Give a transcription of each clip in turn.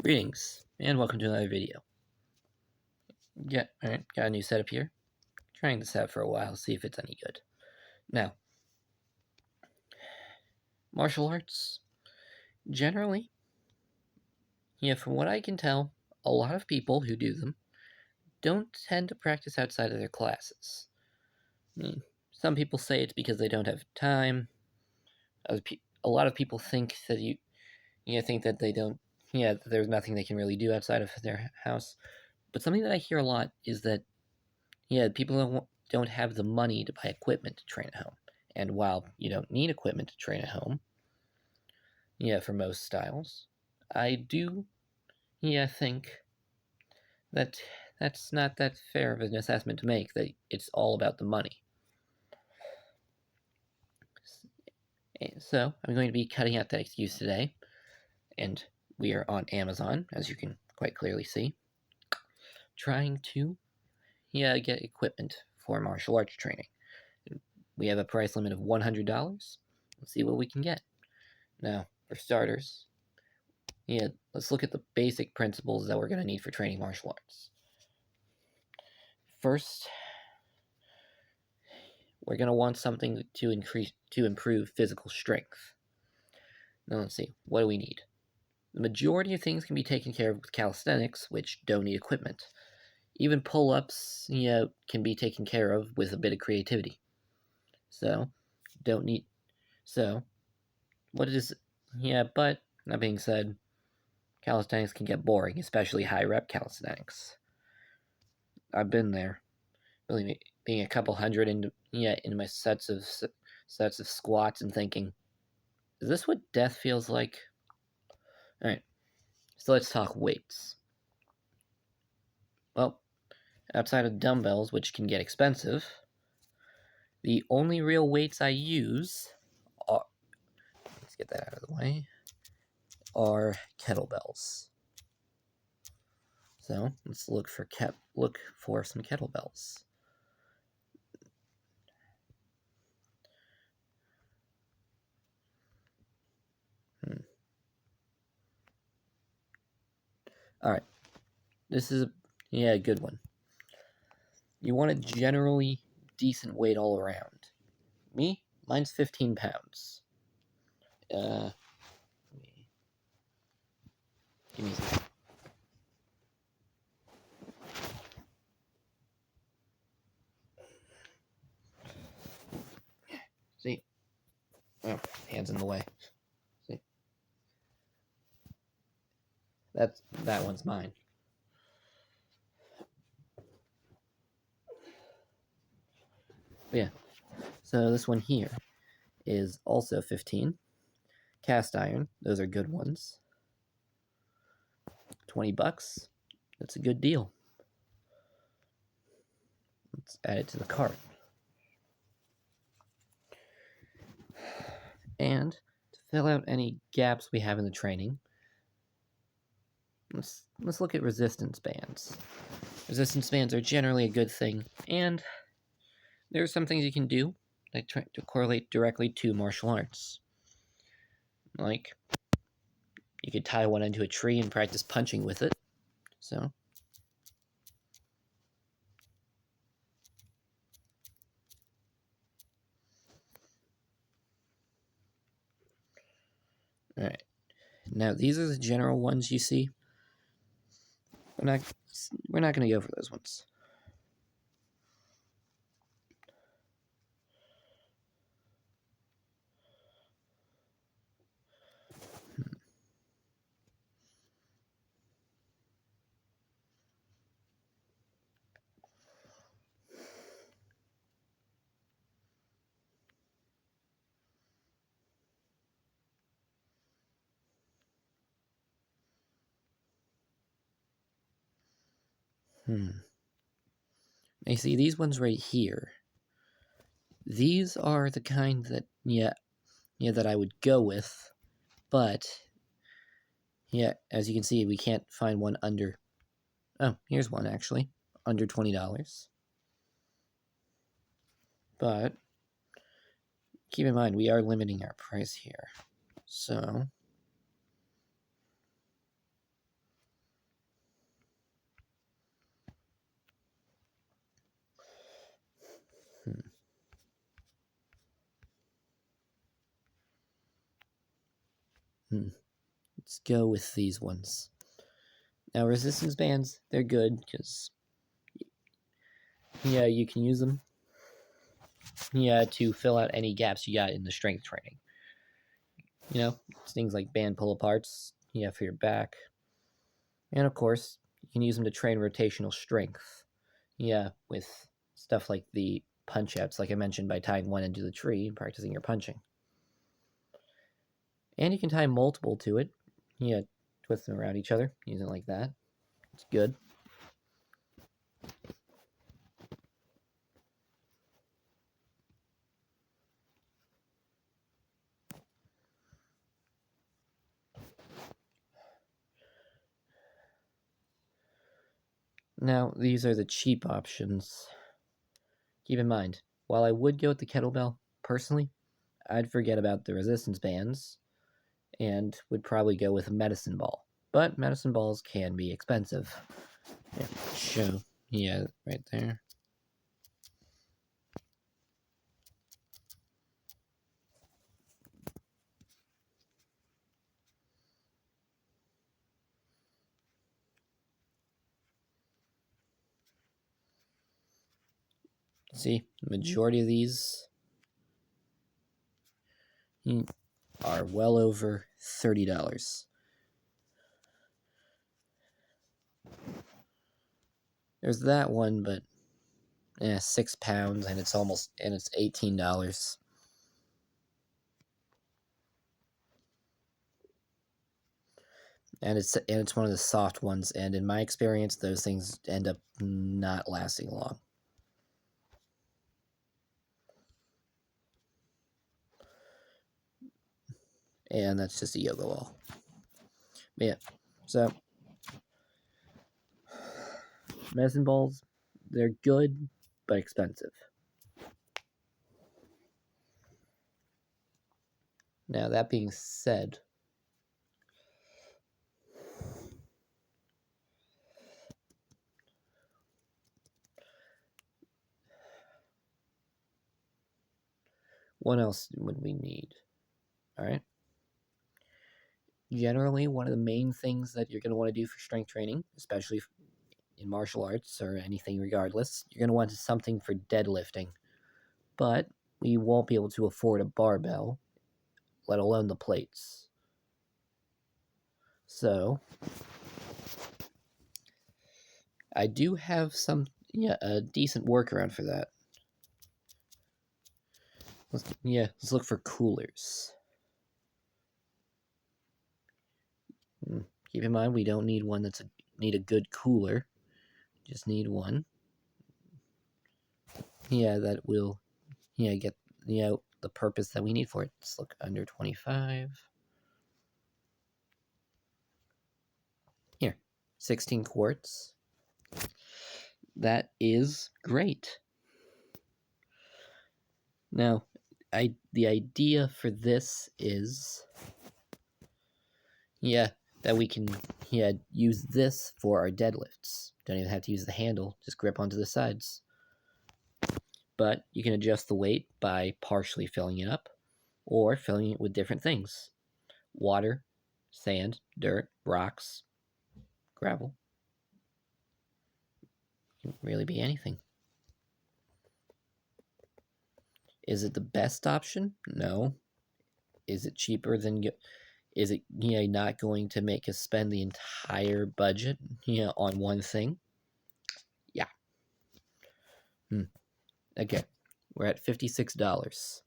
Greetings, and welcome to another video. Alright, got a new setup here. Trying this out for a while, see if it's any good. Now, martial arts, generally, from what I can tell, a lot of people who do them don't tend to practice outside of their classes. I mean, some people say it's because they don't have time. A lot of people think that think that they don't, that there's nothing they can really do outside of their house. But something that I hear a lot is that, people don't have the money to buy equipment to train at home. And while you don't need equipment to train at home, for most styles, I do, think that that's not that fair of an assessment to make, that it's all about the money. So, I'm going to be cutting out that excuse today, and we are on Amazon, as you can quite clearly see, trying to, get equipment for martial arts training. We have a price limit of $100. Let's see what we can get. Now, for starters, let's look at the basic principles that we're going to need for training martial arts. First, we're going to want something to improve physical strength. Now let's see, what do we need? The majority of things can be taken care of with calisthenics, which don't need equipment. Even pull-ups, can be taken care of with a bit of creativity. So, but that being said, calisthenics can get boring, especially high-rep calisthenics. I've been there, really being a couple hundred into my sets of squats and thinking, is this what death feels like? All right, so let's talk weights. Well, outside of dumbbells, which can get expensive, the only real weights I use are, let's get that out of the way, are kettlebells. So let's look for some kettlebells. All right, this is a good one. You want a generally decent weight all around. Mine's 15 pounds. Give me a second. See? Oh, hands in the way. See? That one's mine. Yeah. So this one here is also 15. Cast iron, those are good ones. $20. That's a good deal. Let's add it to the cart. And to fill out any gaps we have in the training, let's look at resistance bands. Resistance bands are generally a good thing, and there are some things you can do that try to correlate directly to martial arts. Like, you could tie one into a tree and practice punching with it. So, alright. Now, these are the general ones you see. We're not going to go for those ones. You see, these ones right here, these are the kind that, that I would go with, but, as you can see, we can't find one under, oh, here's one, actually, under $20. But, keep in mind, we are limiting our price here, so, Let's go with these ones. Now, resistance bands, they're good because, yeah, you can use them, yeah, to fill out any gaps you got in the strength training. You know, it's things like band pull aparts, yeah, for your back. And of course, you can use them to train rotational strength. Yeah, with stuff like the punch outs, like I mentioned, by tying one into the tree and practicing your punching. And you can tie multiple to it. Yeah, twist them around each other, use it like that. It's good. Now, these are the cheap options. Keep in mind, while I would go with the kettlebell, personally, I'd forget about the resistance bands and would probably go with a medicine ball. But medicine balls can be expensive. Yeah, show. Yeah, right there. See, the majority of these are well over $30. There's that one, but 6 pounds, and it's $18. And it's one of the soft ones, and in my experience, those things end up not lasting long. And that's just a yoga ball. But yeah, so medicine balls, they're good but expensive. Now that being said, what else would we need? All right. Generally, one of the main things that you're going to want to do for strength training, especially in martial arts or anything regardless, you're going to want something for deadlifting. But we won't be able to afford a barbell, let alone the plates. So, I do have a decent workaround for that. Let's look for coolers. Keep in mind, we don't need one need a good cooler. Just need one. Yeah, that will, get, the purpose that we need for it. Let's look under 25. Here, 16 quarts. That is great. Now, the idea for this is, that we can, use this for our deadlifts. Don't even have to use the handle, just grip onto the sides. But you can adjust the weight by partially filling it up or filling it with different things. Water, sand, dirt, rocks, gravel. It can really be anything. Is it the best option? No. Is it cheaper than... Is it, not going to make us spend the entire budget, on one thing? Yeah. Okay. We're at $56.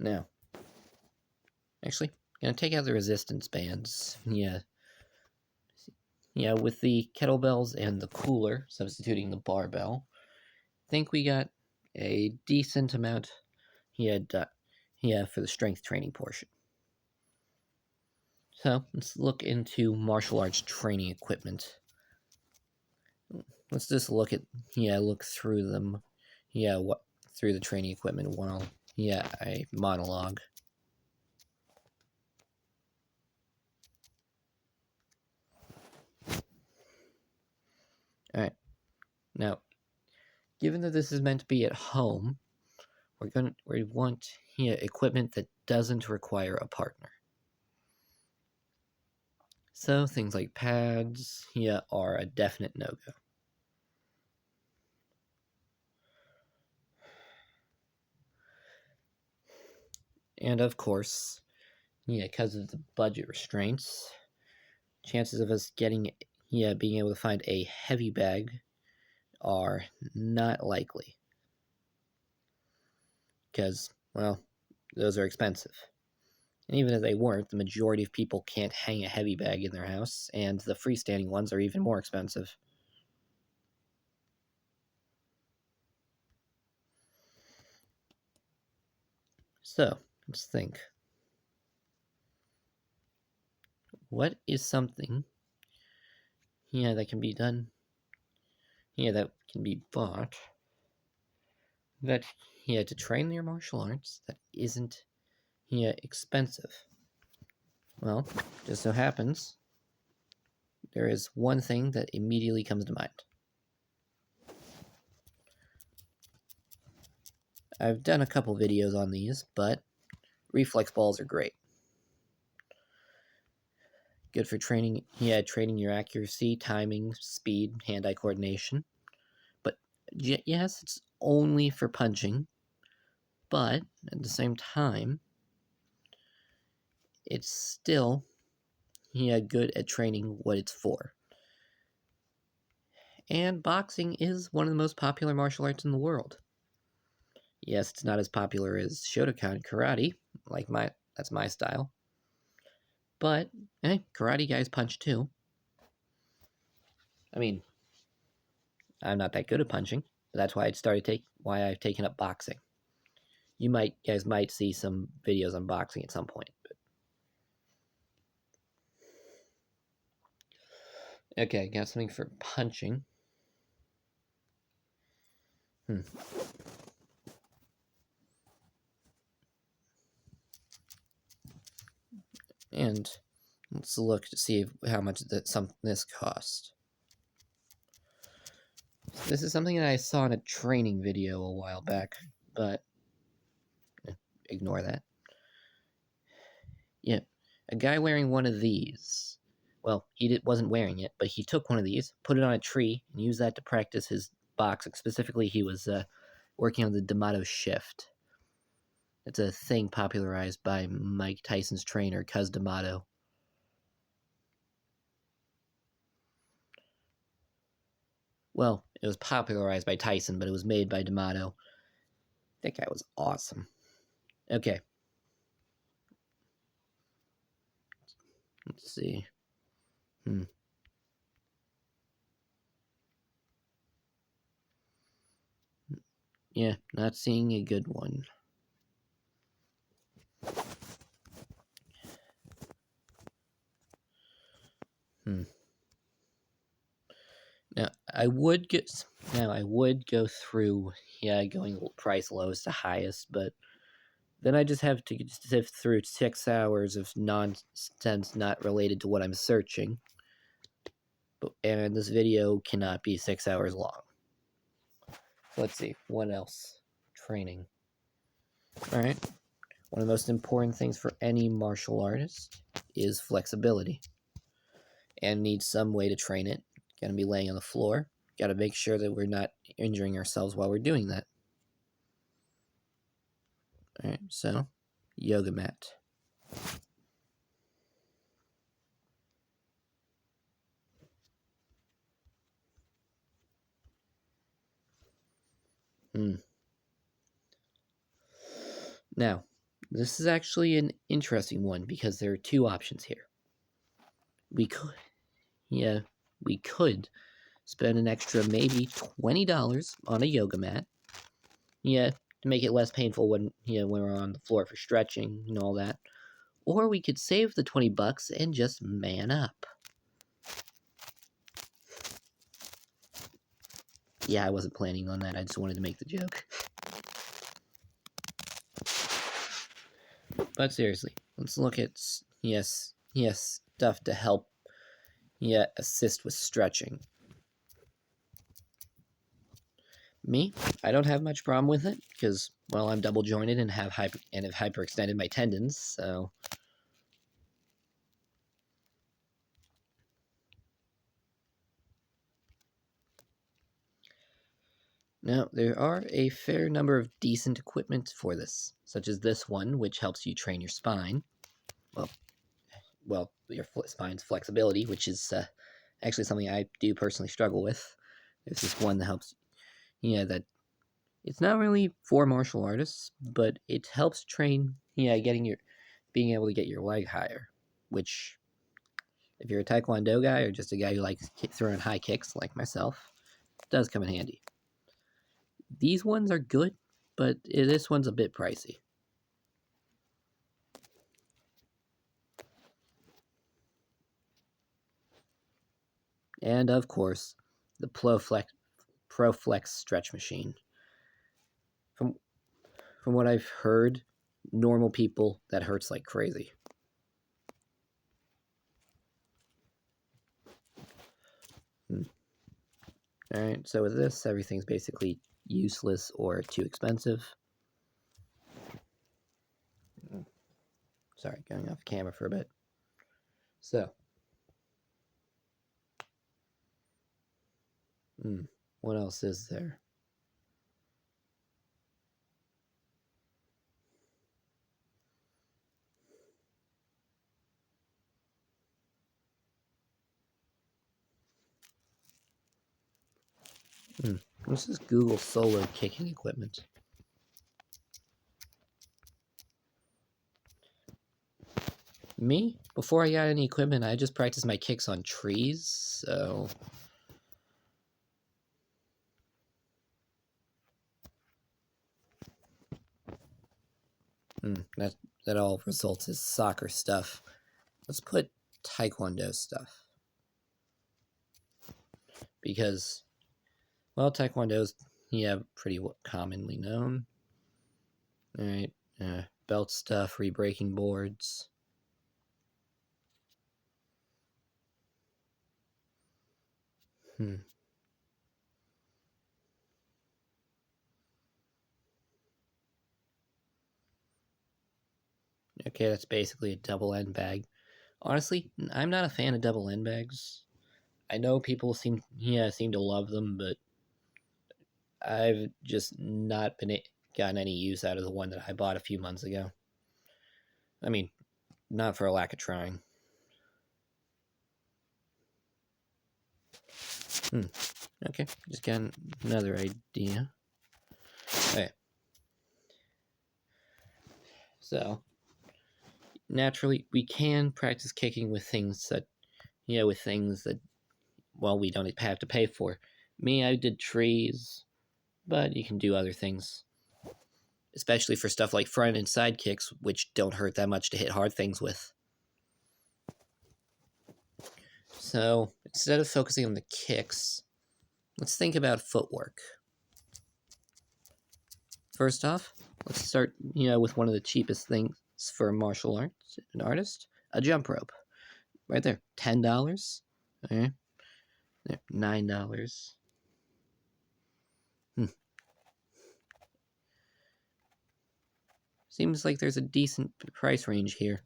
Now, actually, gonna take out the resistance bands. With the kettlebells and the cooler, substituting the barbell, I think we got a decent amount. For the strength training portion. So let's look into martial arts training equipment. Let's just look through them. Through the training equipment while I monologue. All right. Now, given that this is meant to be at home, we want equipment that doesn't require a partner. So things like pads are a definite no-go. And of course, because of the budget restraints, chances of us being able to find a heavy bag are not likely. Because, well, those are expensive. And even if they weren't, the majority of people can't hang a heavy bag in their house, and the freestanding ones are even more expensive. So, let's think. What is something that can be done, that can be bought, that to train your martial arts that isn't expensive? Well, just so happens there is one thing that immediately comes to mind. I've done a couple videos on these, but reflex balls are great. Good for training your accuracy, timing, speed, hand-eye coordination. But yes, it's only for punching, but at the same time, it's still good at training what it's for. And boxing is one of the most popular martial arts in the world. Yes, it's not as popular as Shotokan karate, that's my style. But karate guys punch too. I mean, I'm not that good at punching, but that's why why I've taken up boxing. You guys might see some videos on boxing at some point. But... Okay, got something for punching. And let's look to see how much this cost. This is something that I saw in a training video a while back, but ignore that. Yeah, a guy wearing one of these. Well, he wasn't wearing it, but he took one of these, put it on a tree, and used that to practice his boxing. Specifically, he was working on the D'Amato shift. It's a thing popularized by Mike Tyson's trainer, Cus D'Amato. Well, it was popularized by Tyson, but it was made by D'Amato. That guy was awesome. Okay. Let's see. Yeah, not seeing a good one. Now I would go through going price lowest to highest, but then I just have to sift through 6 hours of nonsense not related to what I'm searching. And this video cannot be 6 hours long. Let's see, what else? Training. Alright. One of the most important things for any martial artist is flexibility. And need some way to train it. Gotta be laying on the floor. Gotta make sure that we're not injuring ourselves while we're doing that. Alright, so, yoga mat. Now, this is actually an interesting one because there are two options here. We could spend an extra maybe $20 on a yoga mat. To make it less painful when we're on the floor for stretching and all that. Or we could save the $20 and just man up. Yeah, I wasn't planning on that. I just wanted to make the joke. But seriously, let's look at stuff to help assist with stretching. Me, I don't have much problem with it because, well, I'm double jointed and have hyperextended my tendons, so. Now, there are a fair number of decent equipment for this, such as this one, which helps you train your spine. Well, your spine's flexibility, which is actually something I do personally struggle with. There's this one that helps, that it's not really for martial artists, but it helps train, being able to get your leg higher, which, if you're a Taekwondo guy or just a guy who likes throwing high kicks like myself, does come in handy. These ones are good, but this one's a bit pricey. And of course, the ProFlex stretch machine. From what I've heard, normal people, that hurts like crazy. Alright, so with this, everything's basically useless or too expensive. Sorry, going off camera for a bit. So. What else is there? This is Google Solo kicking equipment. Me, before I got any equipment, I just practiced my kicks on trees, so. That all results as soccer stuff. Let's put Taekwondo stuff. Because, well, Taekwondo's, pretty commonly known. Alright, belt stuff, re-breaking boards. Okay, that's basically a double end bag. Honestly, I'm not a fan of double end bags. I know people seem to love them, but I've just not gotten any use out of the one that I bought a few months ago. I mean, not for a lack of trying. Okay, just got another idea. Okay. So, naturally, we can practice kicking with things that, well, we don't have to pay for. Me, I did trees, but you can do other things. Especially for stuff like front and side kicks, which don't hurt that much to hit hard things with. So, instead of focusing on the kicks, let's think about footwork. First off, let's start, with one of the cheapest things for a martial arts, an artist, a jump rope. Right there, $10. Okay. There, $9. Seems like there's a decent price range here.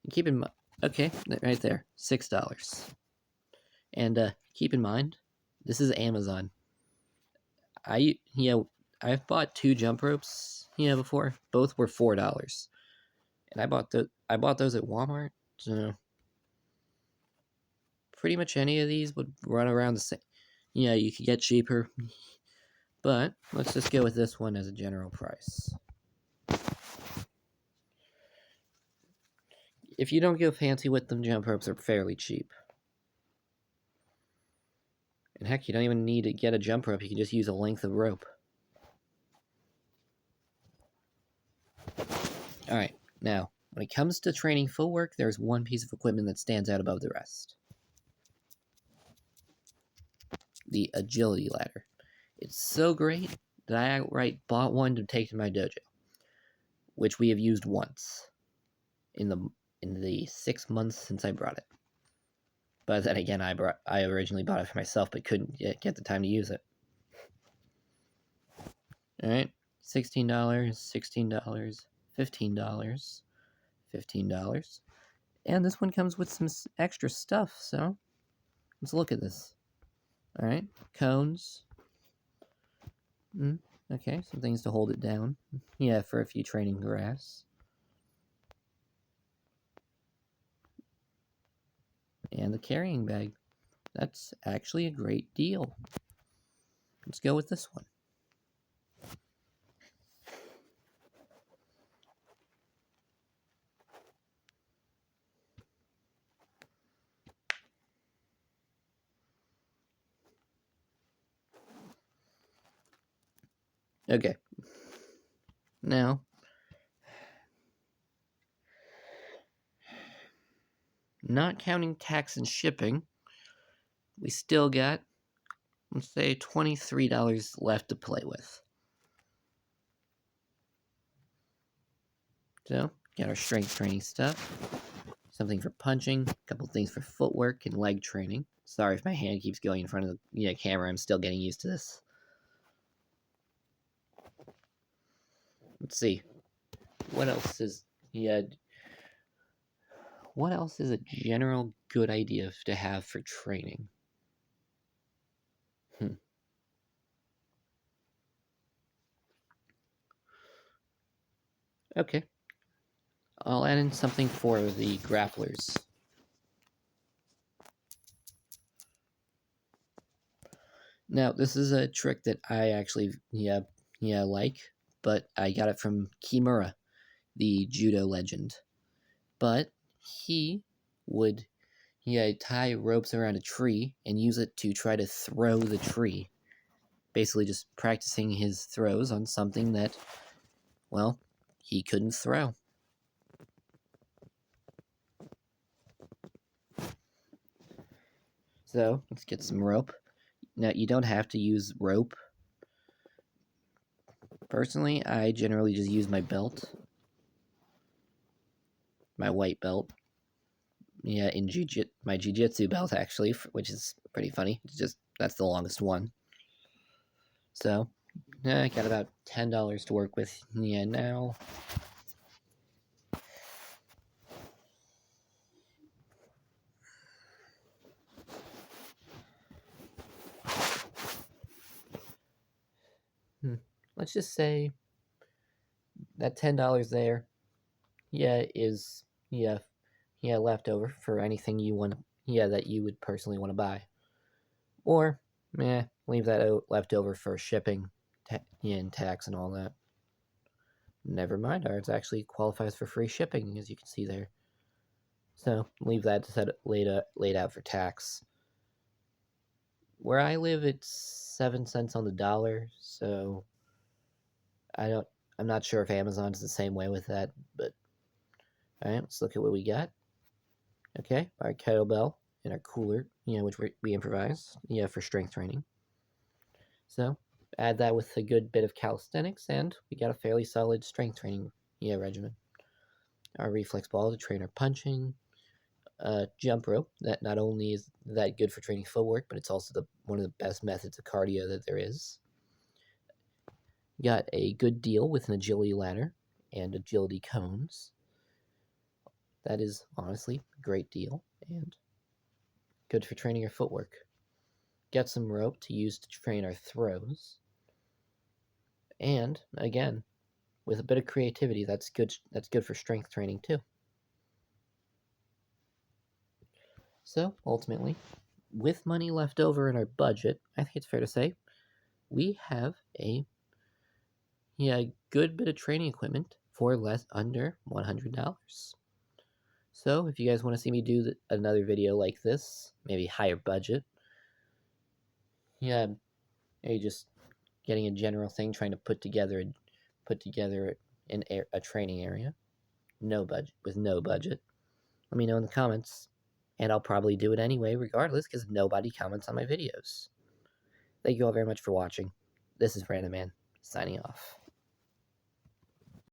And keep in mind, okay, right there, $6. And keep in mind, this is Amazon. I've bought 2 jump ropes, before. Both were $4, and I bought those at Walmart. So pretty much any of these would run around the same. You could get cheaper, but let's just go with this one as a general price. If you don't go fancy with them, jump ropes are fairly cheap. And heck, you don't even need to get a jump rope. You can just use a length of rope. Alright, now, when it comes to training footwork, there's one piece of equipment that stands out above the rest. The agility ladder. It's so great that I outright bought one to take to my dojo, which we have used once in the 6 months since I brought it. But then again, I originally bought it for myself, but couldn't get the time to use it. Alright, $16, $16, $15, $15. And this one comes with some extra stuff, so let's look at this. Alright, cones. Okay, some things to hold it down. Yeah, for if you training grass. And the carrying bag. That's actually a great deal. Let's go with this one. Okay. Now, not counting tax and shipping, we still got, let's say, $23 left to play with. So, got our strength training stuff, something for punching, a couple things for footwork and leg training. Sorry if my hand keeps going in front of the camera, I'm still getting used to this. Let's see. What else is what else is a general good idea to have for training? Okay. I'll add in something for the grapplers. Now, this is a trick that I actually like, but I got it from Kimura, the judo legend. But he would tie ropes around a tree and use it to try to throw the tree. Basically just practicing his throws on something that, well, he couldn't throw. So, let's get some rope. Now, you don't have to use rope. Personally, I generally just use my belt. My white belt. Yeah, in my jiu-jitsu belt, actually, which is pretty funny. It's just, that's the longest one. So, I got about $10 to work with. Yeah, now. Let's just say that $10 there, is left over for anything you want, that you would personally want to buy, or leave that left over for shipping, and tax and all that. Never mind, ours actually qualifies for free shipping, as you can see there. So leave that laid out for tax. Where I live, it's 7 cents on the dollar, so I'm not sure if Amazon's the same way with that, but alright, let's look at what we got. Okay, our kettlebell and our cooler, which we improvise, for strength training. So, add that with a good bit of calisthenics, and we got a fairly solid strength training, regimen. Our reflex ball to train our punching. Jump rope, that not only is that good for training footwork, but it's also one of the best methods of cardio that there is. Got a good deal with an agility ladder and agility cones. That is honestly a great deal and good for training your footwork. Got some rope to use to train our throws. And again, with a bit of creativity, that's good for strength training too. So ultimately, with money left over in our budget, I think it's fair to say we have a good bit of training equipment for under $100. So if you guys want to see me do another video like this, maybe higher budget, maybe just getting a general thing, trying to put together a training area, with no budget, let me know in the comments, and I'll probably do it anyway regardless, because nobody comments on my videos. Thank you all very much for watching. This is Random Man, signing off.